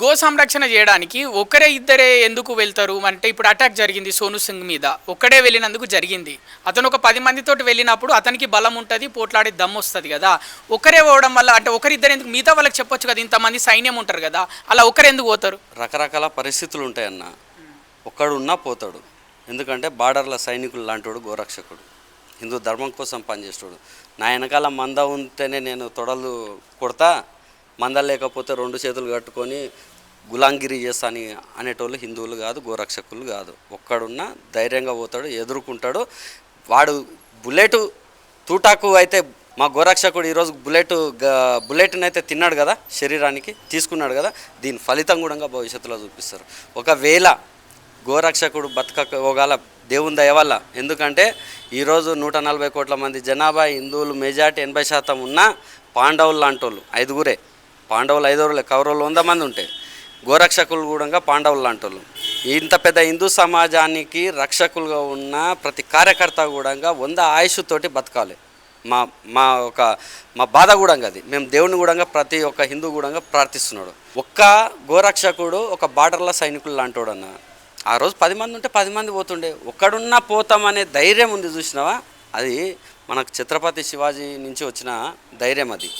Go సంరక్షణ చేయడానికి ఒకరే ఇద్దరే ఎందుకు వెళ్తారు అంటే ఇప్పుడు అటాక్ జరిగింది సోను సింగ్ మీద ఒక్కడే వెళ్ళినందుకు జరిగింది. అతను ఒక 10 మందితోటి వెళ్ళినప్పుడు అతనికి బలం ఉంటుంది, పోట్లాడే దమ్ము వస్తుంది కదా. ఒకరే పోవడం వల్ల అంటే ఒకరిద్దరు ఎందుకు, మిగతా వాళ్ళకి చెప్పొచ్చు కదా, ఇంతమంది సైన్యం ఉంటారు కదా, అలా ఒకరు ఎందుకు పోతారు? రకరకాల పరిస్థితులు ఉంటాయన్న. ఒక్కడున్నా పోతాడు. ఎందుకంటే బార్డర్ల సైనికులు లాంటివాడు గోరక్షకుడు, హిందూ ధర్మం కోసం పనిచేస్తాడు. నా వెనకాల మంద ఉంటేనే నేను తొడలు కొడతా, మంద లేకపోతే 2 చేతులు కట్టుకొని గులాంగిరి చేస్తాను అనేటోళ్ళు హిందువులు కాదు, గోరక్షకులు కాదు. ఒక్కడున్నా ధైర్యంగా పోతాడు, ఎదుర్కొంటాడు. వాడు బుల్లెట్ తూటాకు అయితే మా గోరక్షకుడు ఈరోజు బుల్లెట్ని అయితే తిన్నాడు కదా, శరీరానికి తీసుకున్నాడు కదా, దీని ఫలితం కూడా భవిష్యత్తులో చూపిస్తారు. ఒకవేళ గోరక్షకుడు బతకపోగల దేవుని దయ వల్ల. ఎందుకంటే ఈరోజు 140 కోట్ల మంది జనాభా, హిందువులు మెజార్టీ 80% ఉన్న పాండవులు లాంటి వాళ్ళు 5గురే. పాండవులు 5 కౌరవులు 100 మంది ఉంటాయి, గోరక్షకులు కూడా పాండవులు లాంటి వాళ్ళు. ఇంత పెద్ద హిందూ సమాజానికి రక్షకులుగా ఉన్న ప్రతి కార్యకర్త కూడా 100 ఆయుష్తోటి బతకాలి. మా మా ఒక మా బాధ కూడా అది. మేము దేవుని కూడా ప్రతి ఒక్క హిందూ కూడా ప్రార్థిస్తున్నాడు. ఒక్క గోరక్షకుడు ఒక బార్డర్ల సైనికులు లాంటోడు అన్న. ఆ రోజు 10 మంది ఉంటే 10 మంది పోతుండే. ఒక్కడున్నా పోతామనే ధైర్యం ఉంది చూసినావా, అది మనకు ఛత్రపతి శివాజీ నుంచి వచ్చిన ధైర్యం అది.